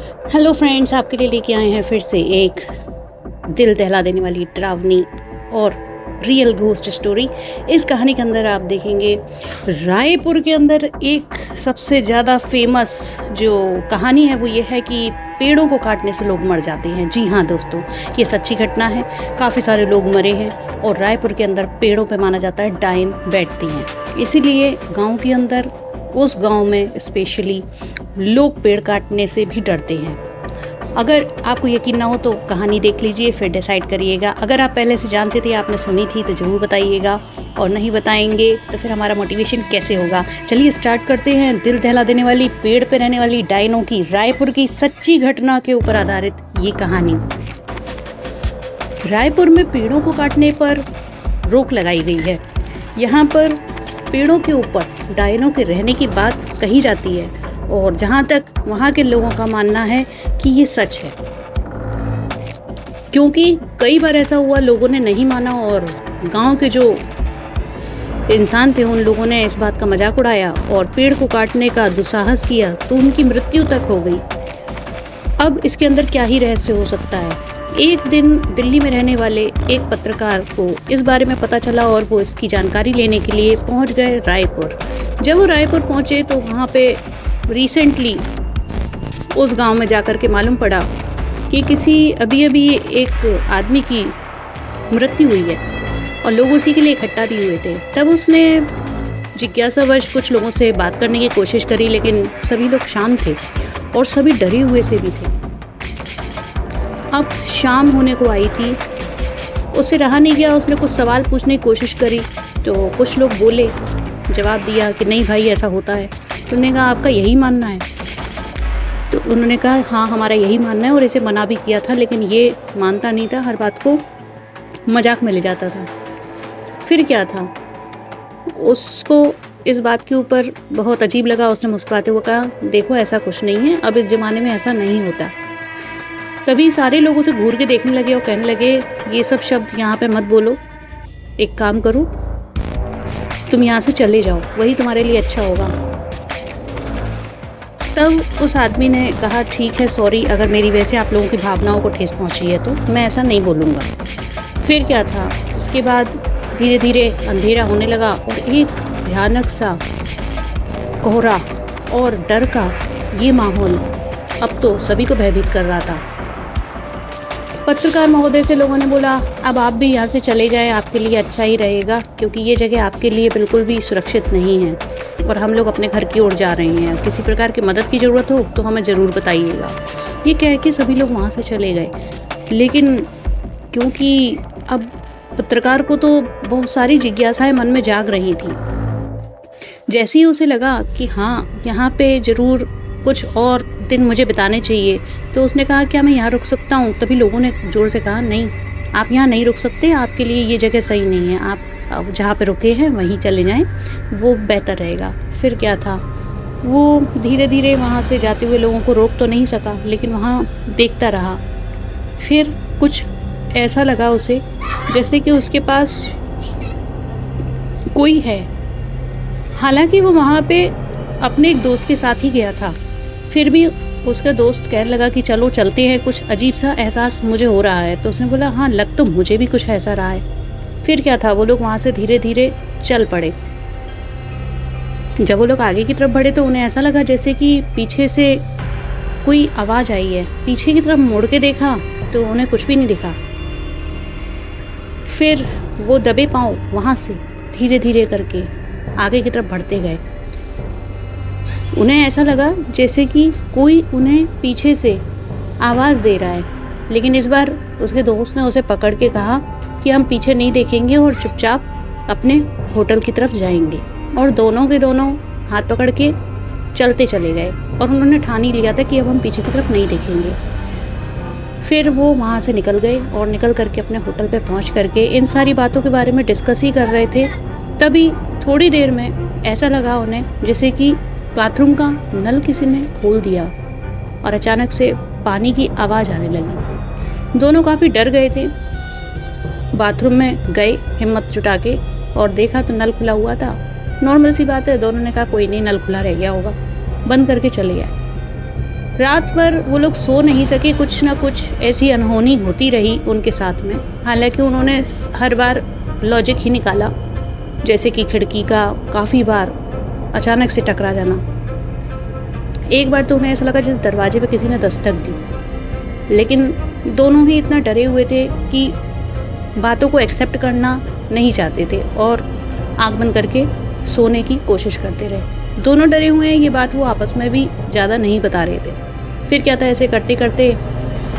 Hello friends, आपके लिए लेके आए हैं फिर से एक दिल दहला देने वाली डरावनी और रियल घोस्ट स्टोरी। इस कहानी के अंदर आप देखेंगे रायपुर के अंदर एक सबसे ज़्यादा फेमस जो कहानी है वो ये है कि पेड़ों को काटने से लोग मर जाते हैं। जी हाँ दोस्तों, ये सच्ची घटना है। काफ़ी सारे लोग मरे हैं और रायपुर के अंदर पेड़ों पे माना जाता है डायन बैठती हैं। इसीलिए गांव के अंदर, उस गांव में स्पेशली, लोग पेड़ काटने से भी डरते हैं। अगर आपको यकीन ना हो तो कहानी देख लीजिए, फिर डिसाइड करिएगा। अगर आप पहले से जानते थे, आपने सुनी थी, तो ज़रूर बताइएगा, और नहीं बताएंगे तो फिर हमारा मोटिवेशन कैसे होगा। चलिए स्टार्ट करते हैं दिल दहला देने वाली, पेड़ पे रहने वाली डायनों की, रायपुर की सच्ची घटना के ऊपर आधारित ये कहानी। रायपुर में पेड़ों को काटने पर रोक लगाई गई है। यहाँ पर पेड़ों के ऊपर डायनों के रहने की बात कही जाती है, और जहाँ तक वहाँ के लोगों का मानना है कि ये सच है, क्योंकि कई बार ऐसा हुआ लोगों ने नहीं माना और गांव के जो इंसान थे उन लोगों ने इस बात का मजाक उड़ाया और पेड़ को काटने का दुस्साहस किया, तो उनकी मृत्यु तक हो गई। अब इसके अंदर क्या ही रहस्य हो सकता है। एक दिन दिल्ली में रहने वाले एक पत्रकार को इस बारे में पता चला और वो इसकी जानकारी लेने के लिए पहुंच गए रायपुर। जब वो रायपुर पहुंचे तो वहाँ पे रिसेंटली उस गांव में जाकर के मालूम पड़ा कि अभी एक आदमी की मृत्यु हुई है और लोग उसी के लिए इकट्ठा भी हुए थे। तब उसने जिज्ञासावश कुछ लोगों से बात करने की कोशिश करी, लेकिन सभी लोग शांत थे और सभी डरे हुए से भी थे। अब शाम होने को आई थी, उससे रहा नहीं गया, उसने कुछ सवाल पूछने की कोशिश करी तो कुछ लोग बोले, जवाब दिया कि नहीं भाई ऐसा होता है। तो उन्होंने कहा आपका यही मानना है? तो उन्होंने कहा हाँ हमारा यही मानना है, और इसे मना भी किया था, लेकिन ये मानता नहीं था, हर बात को मजाक में ले जाता था। फिर क्या था, उसको इस बात के ऊपर बहुत अजीब लगा। उसने मुस्कुराते हुए कहा देखो ऐसा कुछ नहीं है, अब इस ज़माने में ऐसा नहीं होता। तभी सारे लोग उसे घूर के देखने लगे और कहने लगे ये सब शब्द यहाँ पे मत बोलो, एक काम करो तुम यहाँ से चले जाओ, वही तुम्हारे लिए अच्छा होगा। तब उस आदमी ने कहा ठीक है, सॉरी, अगर मेरी वजह से आप लोगों की भावनाओं को ठेस पहुँची है तो मैं ऐसा नहीं बोलूँगा। फिर क्या था, उसके बाद धीरे धीरे अंधेरा होने लगा और एक भयानक सा कोहरा और डर का ये माहौल अब तो सभी को भयभीत कर रहा था। पत्रकार महोदय से लोगों ने बोला अब आप भी यहाँ से चले जाएं, आपके लिए अच्छा ही रहेगा, क्योंकि ये जगह आपके लिए बिल्कुल भी सुरक्षित नहीं है और हम लोग अपने घर की ओर जा रहे हैं। किसी प्रकार की मदद की ज़रूरत हो तो हमें ज़रूर बताइएगा। ये कह के सभी लोग वहाँ से चले गए। लेकिन क्योंकि अब पत्रकार को तो बहुत सारी जिज्ञासाएं मन में जाग रही थी, जैसे ही उसे लगा कि हाँ यहाँ पे ज़रूर कुछ और दिन मुझे बिताने चाहिए, तो उसने कहा क्या मैं यहाँ रुक सकता हूँ? तभी लोगों ने जोर से कहा नहीं, आप यहाँ नहीं रुक सकते, आपके लिए ये जगह सही नहीं है, आप जहाँ पे रुके हैं वहीं चले जाएं, वो बेहतर रहेगा। फिर क्या था, वो धीरे धीरे वहाँ से जाते हुए लोगों को रोक तो नहीं सका, लेकिन वहाँ देखता रहा। फिर कुछ ऐसा लगा उसे जैसे कि उसके पास कोई है। हालांकि वो वहाँ पे अपने एक दोस्त के साथ ही गया था, फिर भी उसका दोस्त कहने लगा कि चलो चलते हैं, कुछ अजीब सा एहसास मुझे हो रहा है। तो उसने बोला हाँ लग तो मुझे भी कुछ ऐसा रहा है। फिर क्या था, वो लोग वहाँ से धीरे धीरे चल पड़े। जब वो लोग आगे की तरफ बढ़े तो उन्हें ऐसा लगा जैसे कि पीछे से कोई आवाज़ आई है। पीछे की तरफ मुड़ के देखा तो उन्हें कुछ भी नहीं दिखा। फिर वो दबे पांव वहाँ से धीरे धीरे करके आगे की तरफ बढ़ते गए। उन्हें ऐसा लगा जैसे कि कोई उन्हें पीछे से आवाज़ दे रहा है, लेकिन इस बार उसके दोस्त ने उसे पकड़ के कहा कि हम पीछे नहीं देखेंगे और चुपचाप अपने होटल की तरफ जाएंगे। और दोनों के दोनों हाथ पकड़ के चलते चले गए और उन्होंने ठान ही लिया था कि अब हम पीछे की तरफ नहीं देखेंगे। फिर वो वहाँ से निकल गए और निकल करके अपने होटल पे पहुँच करके इन सारी बातों के बारे में डिस्कस ही कर रहे थे। तभी थोड़ी देर में ऐसा लगा उन्हें जैसे कि बाथरूम का नल किसी ने खोल दिया और अचानक से पानी की आवाज़ आने लगी। दोनों काफ़ी डर गए थे। बाथरूम में गए हिम्मत जुटा के और देखा तो नल खुला हुआ था। नॉर्मल सी बात है, दोनों ने कहा कोई नहीं, नल खुला रह गया होगा, बंद करके चले गए। रात भर वो लोग सो नहीं सके, कुछ ना कुछ ऐसी अनहोनी होती रही उनके साथ में। हालांकि उन्होंने हर बार लॉजिक ही निकाला, जैसे कि खिड़की का काफ़ी बार अचानक से टकरा जाना। एक बार तो उन्हें ऐसा लगा जैसे दरवाजे पे किसी ने दस्तक दी, लेकिन दोनों ही इतना डरे हुए थे कि बातों को एक्सेप्ट करना नहीं चाहते थे और आंख बंद करके सोने की कोशिश करते रहे। दोनों डरे हुए हैं, ये बात वो आपस में भी ज़्यादा नहीं बता रहे थे। फिर क्या था, ऐसे करते करते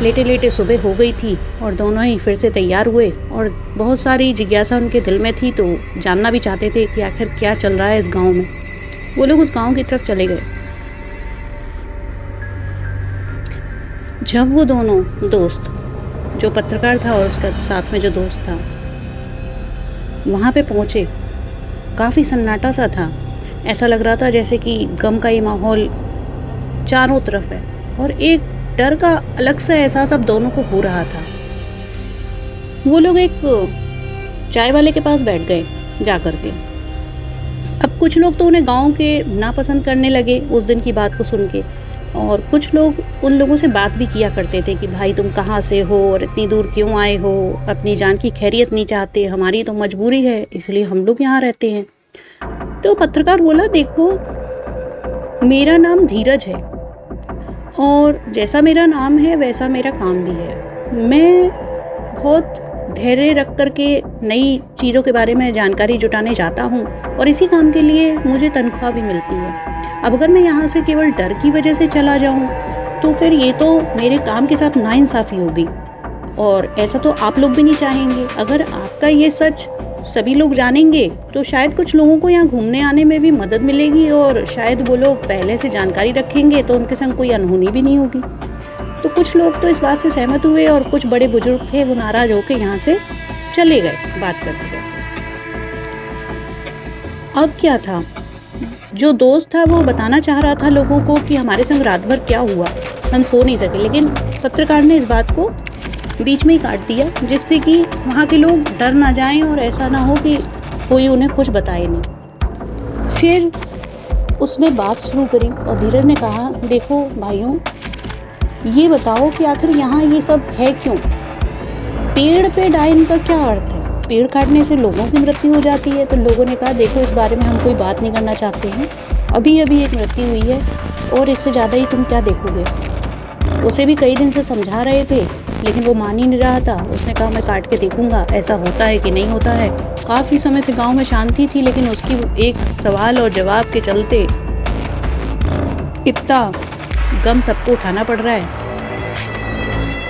लेटे लेटे सुबह हो गई थी और दोनों ही फिर से तैयार हुए और बहुत सारी जिज्ञासा उनके दिल में थी, तो जानना भी चाहते थे कि आखिर क्या चल रहा है इस गांव में। वो लोग उस गांव की तरफ चले गए। जब वो दोनों दोस्त, जो पत्रकार था और उसका साथ में जो दोस्त था, वहां पे पहुंचे, काफी सन्नाटा सा था। ऐसा लग रहा था जैसे कि गम का ये माहौल चारों तरफ है और एक डर का अलग सा एहसास अब दोनों को हो रहा था। वो लोग एक चाय वाले के पास बैठ गए जाकर के। अब कुछ लोग तो उन्हें गांव के नापसंद करने लगे उस दिन की बात को सुन के, और कुछ लोग उन लोगों से बात भी किया करते थे कि भाई तुम कहाँ से हो और इतनी दूर क्यों आए हो, अपनी जान की खैरियत नहीं चाहते, हमारी तो मजबूरी है इसलिए हम लोग यहाँ रहते हैं। तो पत्रकार बोला, देखो मेरा नाम धीरज है और जैसा मेरा नाम है वैसा मेरा काम भी है। मैं बहुत धैर्य रख करके नई चीज़ों के बारे में जानकारी जुटाने जाता हूँ और इसी काम के लिए मुझे तनख्वाह भी मिलती है। अब अगर मैं यहाँ से केवल डर की वजह से चला जाऊँ तो फिर ये तो मेरे काम के साथ नाइंसाफ़ी होगी और ऐसा तो आप लोग भी नहीं चाहेंगे। अगर आपका ये सच सभी लोग जानेंगे तो शायद कुछ लोगों को यहाँ घूमने आने में भी मदद मिलेगी और शायद वो लोग पहले से जानकारी रखेंगे तो उनके संग कोई अनहोनी भी नहीं होगी। तो कुछ लोग तो इस बात से सहमत हुए और कुछ बड़े बुजुर्ग थे वो नाराज होकर यहाँ से चले गए बात करते करते। अब क्या था, जो दोस्त था वो बताना चाह रहा था लोगों को कि हमारे संग रात भर क्या हुआ, हम सो नहीं सके, लेकिन पत्रकार ने इस बात को बीच में ही काट दिया जिससे कि वहाँ के लोग डर ना जाएं और ऐसा ना हो कि कोई उन्हें कुछ बताए नहीं। फिर उसने बात शुरू करी और धीरज ने कहा, देखो भाइयों, ये बताओ कि आखिर यहाँ ये सब है क्यों? पेड़ पे डाइन का क्या अर्थ है? पेड़ काटने से लोगों की मृत्यु हो जाती है। तो लोगों ने कहा, देखो इस बारे में हम कोई बात नहीं करना चाहते हैं, अभी अभी एक मृत्यु हुई है और इससे ज़्यादा ही तुम क्या देखोगे। उसे भी कई दिन से समझा रहे थे लेकिन वो मान ही नहीं रहा था। उसने कहा, मैं काट के देखूंगा ऐसा होता है कि नहीं होता है। काफ़ी समय से गांव में शांति थी लेकिन उसकी एक सवाल और जवाब के चलते इतना गम सबको उठाना पड़ रहा है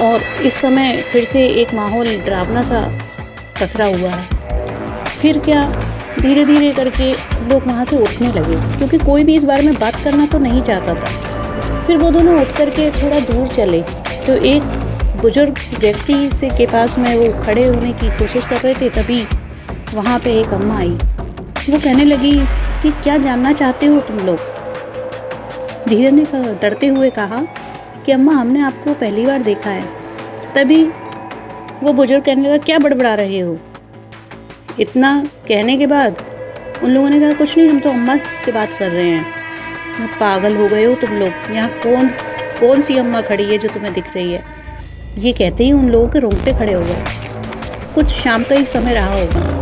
और इस समय फिर से एक माहौल डरावना सा पसरा हुआ है। फिर क्या, धीरे धीरे करके लोग वहाँ से उठने लगे क्योंकि कोई भी इस बारे में बात करना तो नहीं चाहता था। फिर वो दोनों उठ करके थोड़ा दूर चले तो एक बुजुर्ग व्यक्ति से के पास में वो खड़े होने की कोशिश कर रहे थे। तभी वहाँ पे एक अम्मा आई। वो कहने लगी कि क्या जानना चाहते हो तुम लोग? धीरज ने डरते हुए कहा कि अम्मा, हमने आपको पहली बार देखा है। तभी वो बुजुर्ग कहने लगा, क्या बड़बड़ा रहे हो? इतना कहने के बाद उन लोगों ने कहा, कुछ नहीं, हम तो अम्मा से बात कर रहे हैं। पागल हो गए हो तुम लोग, यहाँ कौन सी अम्मा खड़ी है जो तुम्हें दिख रही है? ये कहते ही उन लोगों के रोंगटे खड़े हो गए। कुछ शाम का ही समय रहा होगा।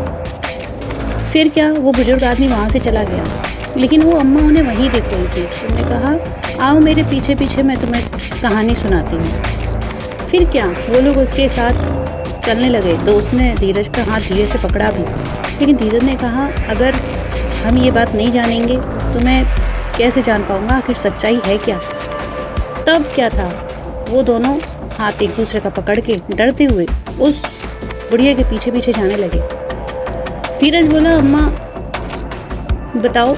फिर क्या, वो बुजुर्ग आदमी वहाँ से चला गया लेकिन वो अम्मा उन्हें वहीं देख रही थी। उन्होंने कहा, आओ मेरे पीछे पीछे, मैं तुम्हें कहानी सुनाती हूँ। फिर क्या, वो लोग उसके साथ चलने लगे। दोस्त ने धीरज का हाथ धीरे से पकड़ा भी, लेकिन धीरज ने कहा, अगर हम ये बात नहीं जानेंगे तो मैं कैसे जान पाऊँगा आखिर सच्चाई है क्या। तब क्या था, वो दोनों हाथ एक दूसरे का पकड़ के डरते हुए उस बुढ़िया के पीछे पीछे जाने लगे। धीरज बोला, अम्मा बताओ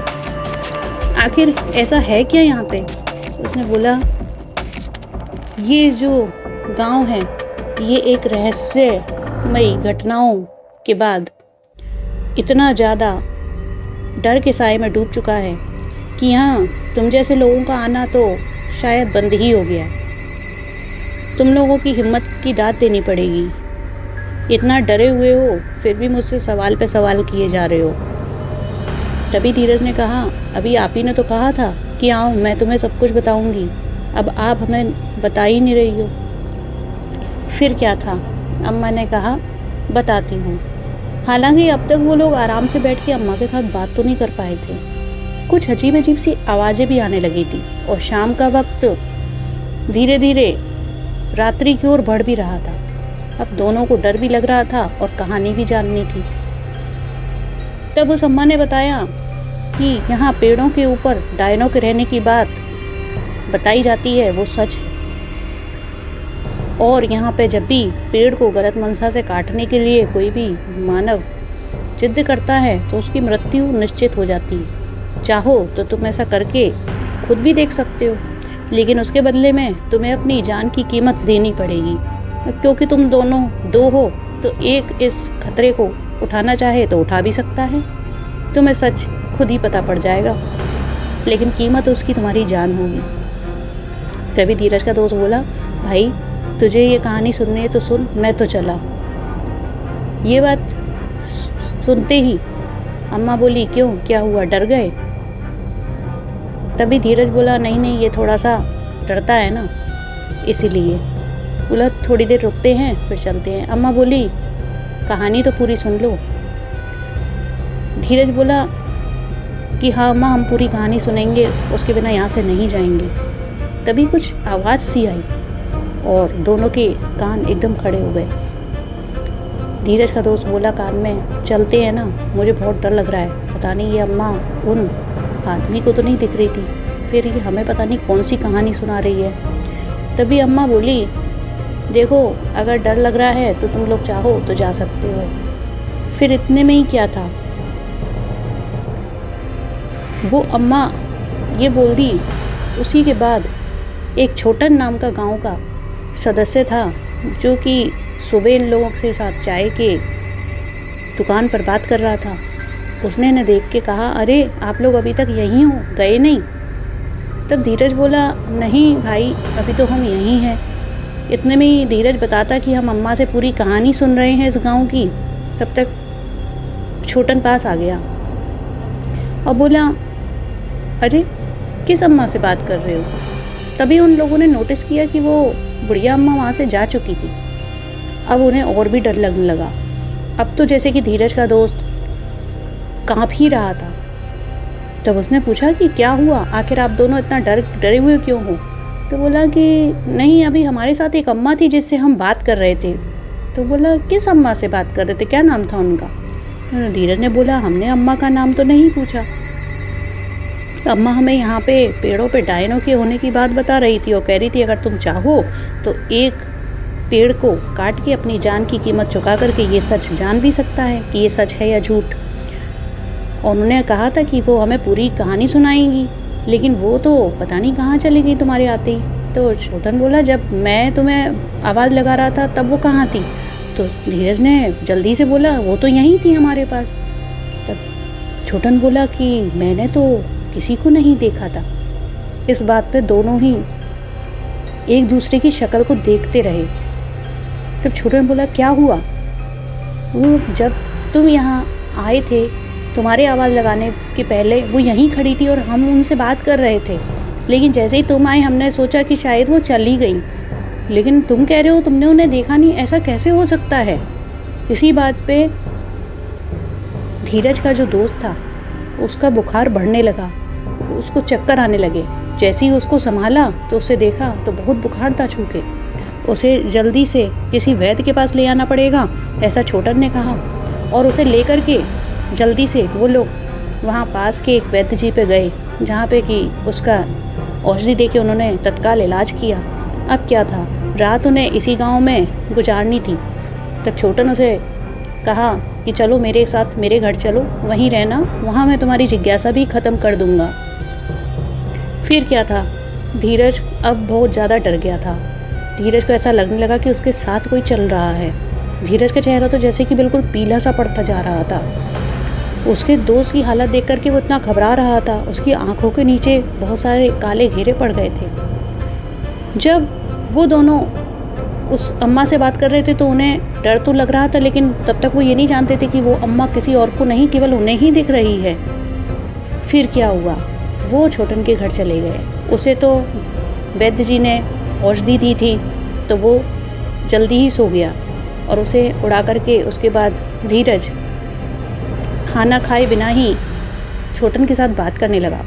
आखिर ऐसा है क्या यहाँ पे? उसने बोला, ये जो गांव है ये एक रहस्यमयी घटनाओं के बाद इतना ज़्यादा डर के साए में डूब चुका है कि यहाँ तुम जैसे लोगों का आना तो शायद बंद ही हो गया। तुम लोगों की हिम्मत की दाद देनी पड़ेगी। इतना डरे हुए हो फिर भी मुझसे सवाल पे सवाल किए जा रहे हो। तभी धीरज ने कहा, अभी आप ही ने तो कहा था कि आओ मैं तुम्हें सब कुछ बताऊंगी। अब आप हमें बता ही नहीं रही हो। फिर क्या था? अम्मा ने कहा, बताती हूँ। हालांकि अब तक वो लोग आराम से बैठ के अम्मा के साथ बात तो नहीं कर पाए थे। कुछ अजीब अजीब सी आवाजें भी आने लगी थी और शाम का वक्त धीरे धीरे रात्रि की ओर बढ़ भी रहा था। अब दोनों को डर भी लग रहा था और कहानी भी जाननी थी। तब उस अम्मा ने बताया कि यहाँ पेड़ों के ऊपर डायनों के रहने की बात बताई जाती है, वो सच है। और यहाँ पे जब भी पेड़ को गलत मंशा से काटने के लिए कोई भी मानव जिद करता है तो उसकी मृत्यु निश्चित हो जाती है। चाहो तो तुम ऐसा करके खुद भी देख सकते हो, लेकिन उसके बदले में तुम्हें अपनी जान की कीमत देनी पड़ेगी, क्योंकि तुम दोनों दो हो तो एक इस खतरे को उठाना चाहे तो उठा भी सकता है। तुम्हें सच खुद ही पता पड़ जाएगा, लेकिन कीमत उसकी तुम्हारी जान होगी। तभी धीरज का दोस्त बोला, भाई तुझे ये कहानी सुननी है तो सुन, मैं तो चला। ये बात सुनते ही अम्मा बोली, क्यों, क्या हुआ, डर गए? तभी धीरज बोला, नहीं नहीं, ये थोड़ा सा डरता है ना, इसीलिए। बोला थोड़ी देर रुकते हैं फिर चलते हैं। अम्मा बोली, कहानी तो पूरी सुन लो। धीरज बोला कि हाँ अम्मा, हम पूरी कहानी सुनेंगे, उसके बिना यहाँ से नहीं जाएंगे। तभी कुछ आवाज़ सी आई और दोनों के कान एकदम खड़े हो गए। धीरज का दोस्त बोला कान में, चलते हैं ना, मुझे बहुत डर लग रहा है। पता नहीं ये अम्मा उन आदमी को तो नहीं दिख रही थी, फिर ये हमें पता नहीं कौन सी कहानी सुना रही है। तभी अम्मा बोली, देखो अगर डर लग रहा है तो तुम लोग चाहो तो जा सकते हो। फिर इतने में ही क्या था, वो अम्मा ये बोल दी। उसी के बाद एक छोटन नाम का गांव का सदस्य था, जो कि सुबह इन लोगों के साथ चाय के दुकान पर बात कर रहा था। उसने न देख के कहा, अरे आप लोग अभी तक यहीं हो, गए नहीं? तब धीरज बोला, नहीं भाई, अभी तो हम यहीं हैं। इतने में ही धीरज बताता कि हम अम्मा से पूरी कहानी सुन रहे हैं इस गांव की। तब तक छोटन पास आ गया और बोला, अरे किस अम्मा से बात कर रहे हो? तभी उन लोगों ने नोटिस किया कि वो बुढ़िया अम्मा वहाँ से जा चुकी थी। अब उन्हें और भी डर लगने लगा। अब तो जैसे कि धीरज का दोस्त कांप ही रहा था। जब उसने पूछा कि क्या हुआ, आखिर आप दोनों इतना डरे हुए क्यों हो? तो बोला कि नहीं, अभी हमारे साथ एक अम्मा थी जिससे हम बात कर रहे थे। तो बोला, किस अम्मा से बात कर रहे थे, क्या नाम था उनका? तो धीरज ने बोला, हमने अम्मा का नाम तो नहीं पूछा। अम्मा हमें यहाँ पे पेड़ों पे डायनों के होने की बात बता रही थी और कह रही थी अगर तुम चाहो तो एक पेड़ को काट के अपनी जान की कीमत चुका करके ये सच जान भी सकता है कि ये सच है या झूठ। और उन्होंने कहा था कि वो हमें पूरी कहानी सुनाएंगी, लेकिन वो तो पता नहीं कहाँ चली गई तुम्हारे आते ही। तो छोटन बोला, जब मैं तुम्हें आवाज़ लगा रहा था तब वो कहाँ थी? तो धीरज ने जल्दी से बोला, वो तो यहीं थी हमारे पास। तब छोटन बोला कि मैंने तो किसी को नहीं देखा था। इस बात पे दोनों ही एक दूसरे की शक्ल को देखते रहे। तब छोटन बोला, क्या हुआ? वो जब तुम यहाँ आए थे, तुम्हारे आवाज़ लगाने के पहले वो यहीं खड़ी थी और हम उनसे बात कर रहे थे, लेकिन जैसे ही तुम आए हमने सोचा कि शायद वो चली गई, लेकिन तुम कह रहे हो तुमने उन्हें देखा नहीं, ऐसा कैसे हो सकता है? इसी बात पे धीरज का जो दोस्त था उसका बुखार बढ़ने लगा, उसको चक्कर आने लगे। जैसे ही उसको संभाला तो उसे देखा तो बहुत बुखार था छू के। उसे जल्दी से किसी वैद्य के पास ले आना पड़ेगा, ऐसा छोटन ने कहा। और उसे लेकर के जल्दी से वो लोग वहाँ पास के एक वैद्य जी पे गए, जहाँ पे कि उसका औषधि दे के उन्होंने तत्काल इलाज किया। अब क्या था, रात उन्हें इसी गांव में गुजारनी थी। तब छोटन उसे कहा कि चलो मेरे साथ मेरे घर चलो, वहीं रहना, वहाँ मैं तुम्हारी जिज्ञासा भी ख़त्म कर दूंगा। फिर क्या था, धीरज अब बहुत ज़्यादा डर गया था। धीरज को ऐसा लगने लगा कि उसके साथ कोई चल रहा है। धीरज का चेहरा तो जैसे कि बिल्कुल पीला सा पड़ता जा रहा था। उसके दोस्त की हालत देख करके वो इतना घबरा रहा था, उसकी आंखों के नीचे बहुत सारे काले घेरे पड़ गए थे। जब वो दोनों उस अम्मा से बात कर रहे थे तो उन्हें डर तो लग रहा था, लेकिन तब तक वो ये नहीं जानते थे कि वो अम्मा किसी और को नहीं, केवल उन्हें ही दिख रही है। फिर क्या हुआ, वो छोटन के घर चले गए। उसे तो वैद्य जी ने औषधि दी थी तो वो जल्दी ही सो गया और उसे उड़ा करके उसके बाद धीरज खाना खाए बिना ही छोटन के साथ बात करने लगा।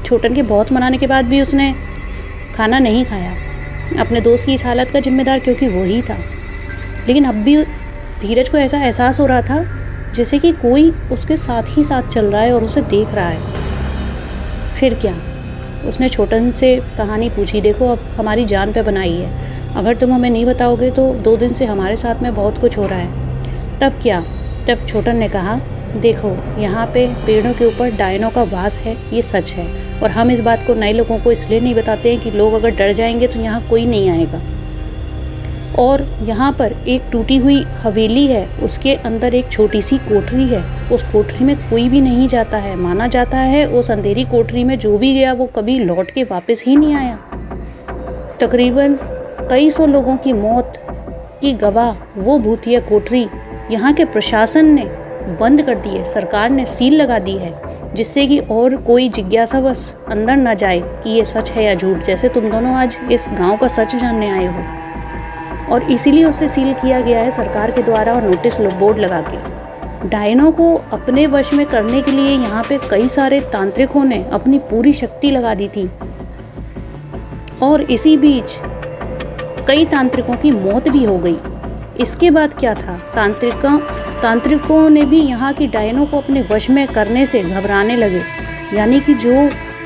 छोटन के बहुत मनाने के बाद भी उसने खाना नहीं खाया। अपने दोस्त की इस हालत का जिम्मेदार क्योंकि वो ही था, लेकिन अब भी धीरज को ऐसा एहसास हो रहा था जैसे कि कोई उसके साथ ही साथ चल रहा है और उसे देख रहा है। फिर क्या, उसने छोटन से कहानी पूछी, देखो अब हमारी जान पे बनाई है, अगर तुम हमें नहीं बताओगे तो 2 दिन से हमारे साथ में बहुत कुछ हो रहा है। तब क्या, तब छोटन ने कहा, देखो यहाँ पे पेड़ों के ऊपर डायनों का वास है, ये सच है, और हम इस बात को नए लोगों को इसलिए नहीं बताते हैं कि लोग अगर डर जाएंगे तो यहाँ कोई नहीं आएगा। और यहाँ पर एक टूटी हुई हवेली है, उसके अंदर एक छोटी सी कोठरी है, उस कोठरी में कोई भी नहीं जाता है। माना जाता है उस अंधेरी कोठरी में जो भी गया वो कभी लौट के वापस ही नहीं आया। तकरीबन कई सौ लोगों की मौत की गवाह वो भूतिया कोठरी यहाँ के प्रशासन ने बंद कर दी है, सरकार ने सील लगा दी है, जिससे कि और कोई जिज्ञासावश अंदर ना जाए कि ये सच है या झूठ। जैसे तुम दोनों आज इस गांव का सच जानने आए हो, और इसीलिए उसे सील किया गया है सरकार के द्वारा और नोटिस बोर्ड लगा के। डायनों को अपने वश में करने के लिए यहाँ पे कई सारे तांत्रिकों ने अपनी पूरी शक्ति लगा दी थी, और इसी बीच कई तांत्रिकों की मौत भी हो गई। इसके बाद क्या था, तांत्रिकों ने भी यहाँ की डायनों को अपने वश में करने से घबराने लगे। यानी कि जो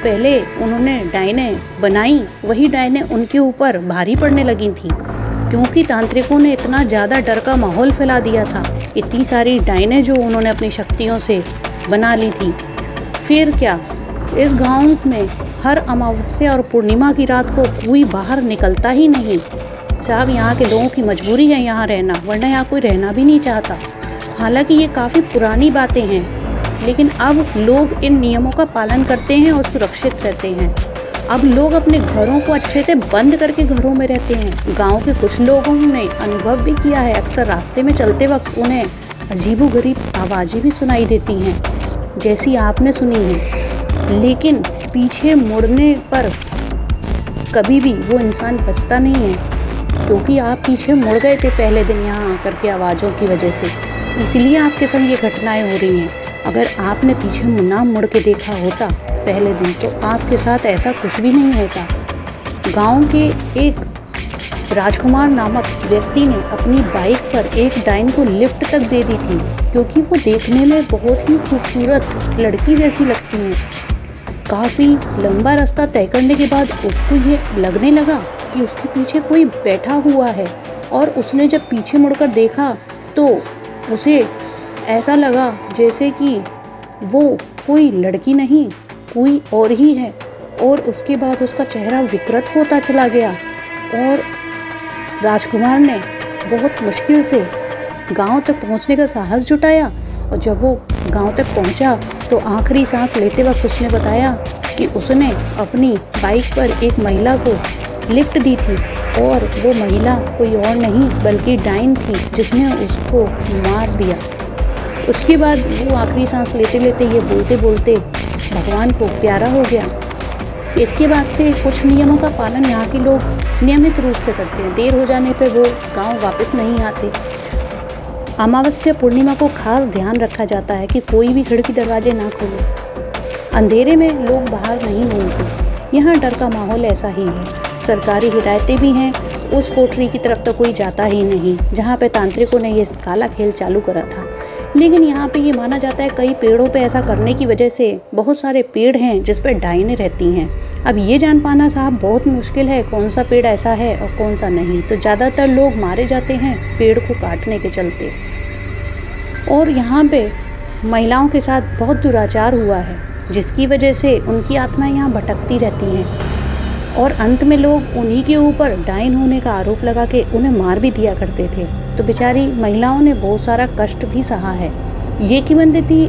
पहले उन्होंने डायने बनाई वही डायने उनके ऊपर भारी पड़ने लगी थी, क्योंकि तांत्रिकों ने इतना ज़्यादा डर का माहौल फैला दिया था। इतनी सारी डायने जो उन्होंने अपनी शक्तियों से बना ली थी। फिर क्या, इस गांव में हर अमावस्या और पूर्णिमा की रात को कोई बाहर निकलता ही नहीं। साहब, यहाँ के लोगों की मजबूरी है यहाँ रहना, वरना यहाँ कोई रहना भी नहीं चाहता। हालांकि ये काफ़ी पुरानी बातें हैं, लेकिन अब लोग इन नियमों का पालन करते हैं और सुरक्षित रहते हैं। अब लोग अपने घरों को अच्छे से बंद करके घरों में रहते हैं। गांव के कुछ लोगों ने अनुभव भी किया है, अक्सर रास्ते में चलते वक्त उन्हें अजीबोगरीब आवाज़ें भी सुनाई देती हैं, जैसी आपने सुनी है। लेकिन पीछे मुड़ने पर कभी भी वो इंसान बचता नहीं है, क्योंकि आप पीछे मुड़ गए थे पहले दिन यहाँ आकर के आवाज़ों की वजह से, इसलिए आपके संग ये घटनाएं हो रही हैं। अगर आपने पीछे ना मुड़ के देखा होता पहले दिन तो आपके साथ ऐसा कुछ भी नहीं होता। गांव के एक राजकुमार नामक व्यक्ति ने अपनी बाइक पर एक डायन को लिफ्ट तक दे दी थी, क्योंकि वो देखने में बहुत ही खूबसूरत लड़की जैसी लगती हैं। काफ़ी लंबा रास्ता तय करने के बाद उसको ये लगने लगा कि उसके पीछे कोई बैठा हुआ है, और उसने जब पीछे मुड़कर देखा तो उसे ऐसा लगा जैसे कि वो कोई लड़की नहीं कोई और ही है। और उसके बाद उसका चेहरा विकृत होता चला गया, और राजकुमार ने बहुत मुश्किल से गांव तक पहुंचने का साहस जुटाया। और जब वो गांव तक पहुंचा तो आखिरी सांस लेते वक्त उसने बताया कि उसने अपनी बाइक पर एक महिला को लिफ्ट दी थी, और वो महिला कोई और नहीं बल्कि डायन थी, जिसने उसको मार दिया। उसके बाद वो आखिरी सांस लेते लेते ये बोलते बोलते भगवान को प्यारा हो गया। इसके बाद से कुछ नियमों का पालन यहाँ के लोग नियमित रूप से करते हैं। देर हो जाने पे वो गांव वापस नहीं आते। अमावस्या पूर्णिमा को खास ध्यान रखा जाता है कि कोई भी खिड़की दरवाजे ना खोले। अंधेरे में लोग बाहर नहीं घूमते। यहाँ डर का माहौल ऐसा ही है। सरकारी हिदायतें भी हैं, उस कोठरी की तरफ तो कोई जाता ही नहीं जहाँ पे तांत्रिकों ने ये काला खेल चालू करा था। लेकिन यहाँ पे ये माना जाता है कई पेड़ों पे ऐसा करने की वजह से बहुत सारे पेड़ हैं जिस पे डायने रहती हैं। अब ये जान पाना साहब बहुत मुश्किल है कौन सा पेड़ ऐसा है और कौन सा नहीं। तो ज़्यादातर लोग मारे जाते हैं पेड़ को काटने के चलते। और यहाँ पे महिलाओं के साथ बहुत दुराचार हुआ है, जिसकी वजह से उनकी आत्माएं यहाँ भटकती रहती हैं। और अंत में लोग उन्हीं के ऊपर डायन होने का आरोप लगा के उन्हें मार भी दिया करते थे। तो बेचारी महिलाओं ने बहुत सारा कष्ट भी सहा है। ये किंवदंती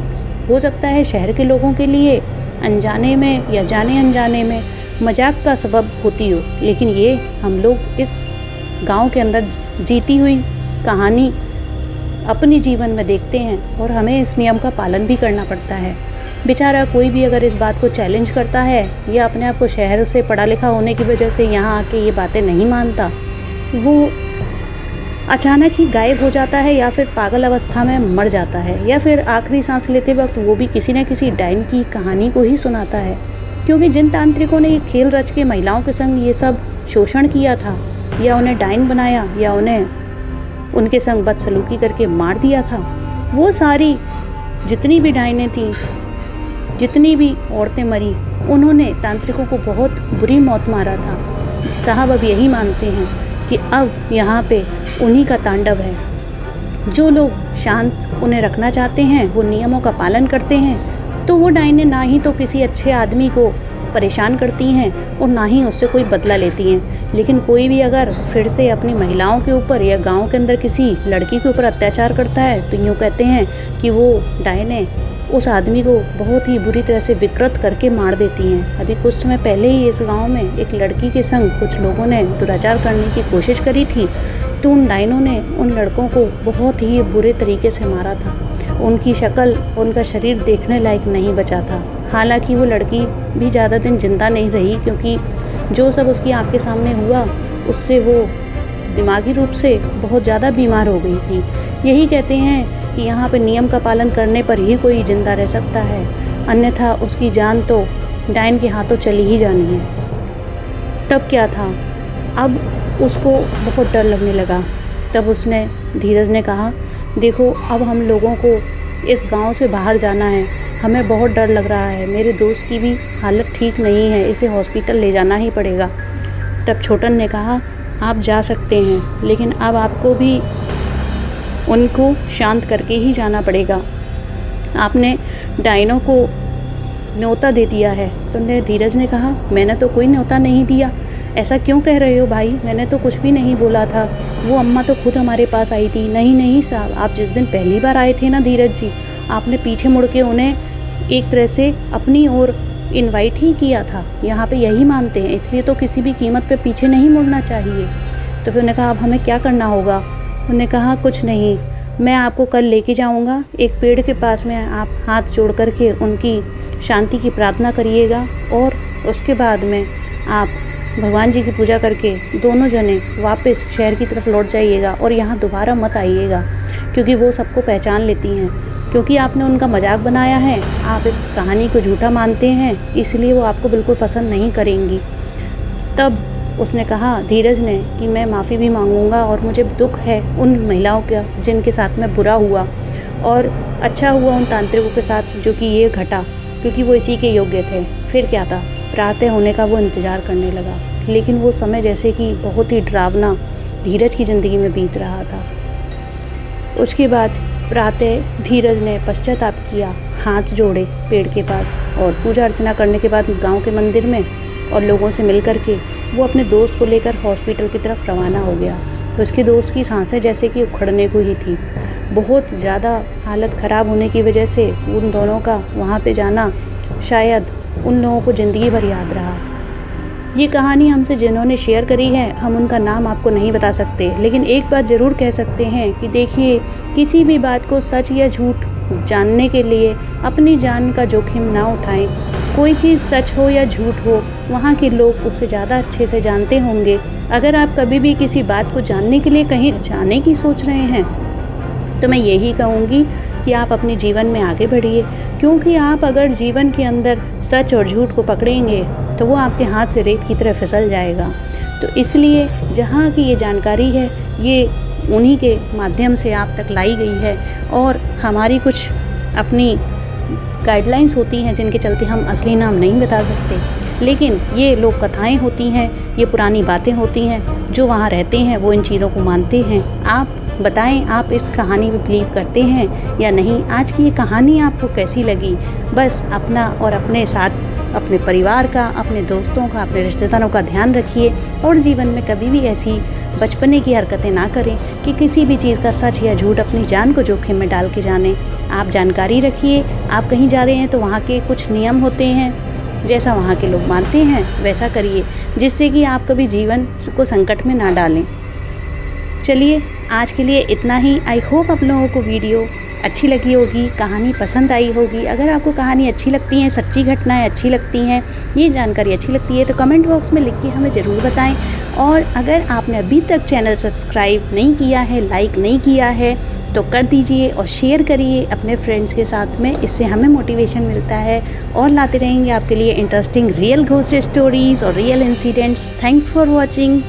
हो सकता है शहर के लोगों के लिए अनजाने में या जाने अनजाने में मजाक का सबब होती हो, लेकिन ये हम लोग इस गांव के अंदर जीती हुई कहानी अपने जीवन में देखते हैं और हमें इस नियम का पालन भी करना पड़ता है। बेचारा कोई भी अगर इस बात को चैलेंज करता है या अपने आप को शहर से पढ़ा लिखा होने की वजह से यहाँ आके ये बातें नहीं मानता, वो अचानक ही गायब हो जाता है या फिर पागल अवस्था में मर जाता है, या फिर आखिरी सांस लेते वक्त वो भी किसी न किसी डायन की कहानी को ही सुनाता है। क्योंकि जिन तांत्रिकों ने ये खेल रच के महिलाओं के संग ये सब शोषण किया था, या उन्हें डायन बनाया, या उन्हें उनके संग बदसलूकी करके मार दिया था, वो सारी जितनी भी डायनें थीं, जितनी भी औरतें मरी, उन्होंने तांत्रिकों को बहुत बुरी मौत मारा था। साहब अब यही मानते हैं कि अब यहाँ पे उन्हीं का तांडव है। जो लोग शांत उन्हें रखना चाहते हैं, वो नियमों का पालन करते हैं, तो वो डायनें ना ही तो किसी अच्छे आदमी को परेशान करती हैं और ना ही उससे कोई बदला लेती हैं। लेकिन कोई भी अगर फिर से अपनी महिलाओं के ऊपर या गांव के अंदर किसी लड़की के ऊपर अत्याचार करता है, तो यूँ कहते हैं कि वो डायनें उस आदमी को बहुत ही बुरी तरह से विकृत करके मार देती हैं। अभी कुछ समय पहले ही इस गांव में एक लड़की के संग कुछ लोगों ने दुराचार करने की कोशिश करी थी, तो उन डायनों ने उन लड़कों को बहुत ही बुरे तरीके से मारा था। उनकी शक्ल, उनका शरीर देखने लायक नहीं बचा था। हालांकि वो लड़की भी ज़्यादा दिन जिंदा नहीं रही, क्योंकि जो सब उसकी आँख के सामने हुआ उससे वो दिमागी रूप से बहुत ज़्यादा बीमार हो गई थी। यही कहते हैं कि यहाँ पे नियम का पालन करने पर ही कोई जिंदा रह सकता है, अन्यथा उसकी जान तो डायन के हाथों चली ही जानी है। तब क्या था, अब उसको बहुत डर लगने लगा। तब उसने धीरज ने कहा, देखो अब हम लोगों को इस गांव से बाहर जाना है, हमें बहुत डर लग रहा है, मेरे दोस्त की भी हालत ठीक नहीं है, इसे हॉस्पिटल ले जाना ही पड़ेगा। तब छोटन ने कहा, आप जा सकते हैं, लेकिन अब आपको भी उनको शांत करके ही जाना पड़ेगा। आपने डायनों को न्योता दे दिया है। तो धीरज ने कहा, मैंने तो कोई न्योता नहीं दिया। ऐसा क्यों कह रहे हो भाई, मैंने तो कुछ भी नहीं बोला था, वो अम्मा तो खुद हमारे पास आई थी। नहीं नहीं साहब, आप जिस दिन पहली बार आए थे ना धीरज जी, आपने पीछे मुड़ के उन्हें एक तरह से अपनी ओर इनवाइट ही किया था। यहाँ पे यही मानते हैं, इसलिए तो किसी भी कीमत पे पीछे नहीं मुड़ना चाहिए। तो फिर उन्होंने कहा, अब हमें क्या करना होगा? उन्होंने कहा, कुछ नहीं, मैं आपको कल लेके जाऊंगा एक पेड़ के पास में, आप हाथ जोड़ करके उनकी शांति की प्रार्थना करिएगा और उसके बाद में आप भगवान जी की पूजा करके दोनों जने वापस शहर की तरफ लौट जाइएगा और यहाँ दोबारा मत आइएगा, क्योंकि वो सबको पहचान लेती हैं। क्योंकि आपने उनका मजाक बनाया है, आप इस कहानी को झूठा मानते हैं, इसलिए वो आपको बिल्कुल पसंद नहीं करेंगी। तब उसने कहा, धीरज ने, कि मैं माफ़ी भी मांगूंगा और मुझे दुख है उन महिलाओं का जिनके साथ में बुरा हुआ, और अच्छा हुआ उन तांत्रिकों के साथ जो कि ये घटा, क्योंकि वो इसी के योग्य थे। फिर क्या था, प्रातः होने का वो इंतज़ार करने लगा, लेकिन वो समय जैसे कि बहुत ही डरावना धीरज की ज़िंदगी में बीत रहा था। उसके बाद प्रातः धीरज ने पश्चाताप किया, हाथ जोड़े पेड़ के पास और पूजा अर्चना करने के बाद गांव के मंदिर में और लोगों से मिल कर के वो अपने दोस्त को लेकर हॉस्पिटल की तरफ रवाना हो गया। तो उसके दोस्त की सांसें जैसे कि उखड़ने को ही थी। बहुत ज़्यादा हालत ख़राब होने की वजह से उन दोनों का वहाँ पे जाना शायद उन लोगों को ज़िंदगी भर याद रहा। ये कहानी हमसे जिन्होंने शेयर करी है, हम उनका नाम आपको नहीं बता सकते, लेकिन एक बात ज़रूर कह सकते हैं कि देखिए, किसी भी बात को सच या झूठ जानने के लिए अपनी जान का जोखिम ना उठाएं। कोई चीज़ सच हो या झूठ हो, वहाँ के लोग उससे ज़्यादा अच्छे से जानते होंगे। अगर आप कभी भी किसी बात को जानने के लिए कहीं जाने की सोच रहे हैं, तो मैं यही कहूँगी कि आप अपने जीवन में आगे बढ़िए, क्योंकि आप अगर जीवन के अंदर सच और झूठ को पकड़ेंगे तो वो आपके हाथ से रेत की तरह फिसल जाएगा। तो इसलिए जहाँ की ये जानकारी है, ये उन्हीं के माध्यम से आप तक लाई गई है, और हमारी कुछ अपनी गाइडलाइंस होती हैं जिनके चलते हम असली नाम नहीं बता सकते, लेकिन ये लोक कथाएँ होती हैं, ये पुरानी बातें होती हैं। जो वहाँ रहते हैं वो इन चीज़ों को मानते हैं। आप बताएं, आप इस कहानी में बिलीव करते हैं या नहीं? आज की ये कहानी आपको कैसी लगी? बस अपना और अपने साथ अपने परिवार का, अपने दोस्तों का, अपने रिश्तेदारों का ध्यान रखिए, और जीवन में कभी भी ऐसी बचपने की हरकतें ना करें कि किसी भी चीज़ का सच या झूठ अपनी जान को जोखिम में डाल के जाने। आप जानकारी रखिए। आप कहीं जा रहे हैं तो वहाँ के कुछ नियम होते हैं, जैसा वहाँ के लोग मानते हैं वैसा करिए, जिससे कि आप कभी जीवन को संकट में ना डालें। चलिए, आज के लिए इतना ही। आई होप आप लोगों को वीडियो अच्छी लगी होगी, कहानी पसंद आई होगी। अगर आपको कहानी अच्छी लगती है, सच्ची घटनाएं अच्छी लगती हैं, ये जानकारी अच्छी लगती है तो कमेंट बॉक्स में लिख के हमें ज़रूर बताएं। और अगर आपने अभी तक चैनल सब्सक्राइब नहीं किया है, लाइक नहीं किया है तो कर दीजिए और शेयर करिए अपने फ्रेंड्स के साथ में। इससे हमें मोटिवेशन मिलता है और लाते रहेंगे आपके लिए इंटरेस्टिंग रियल घोस्ट स्टोरीज़ और real incidents. Thanks for watching.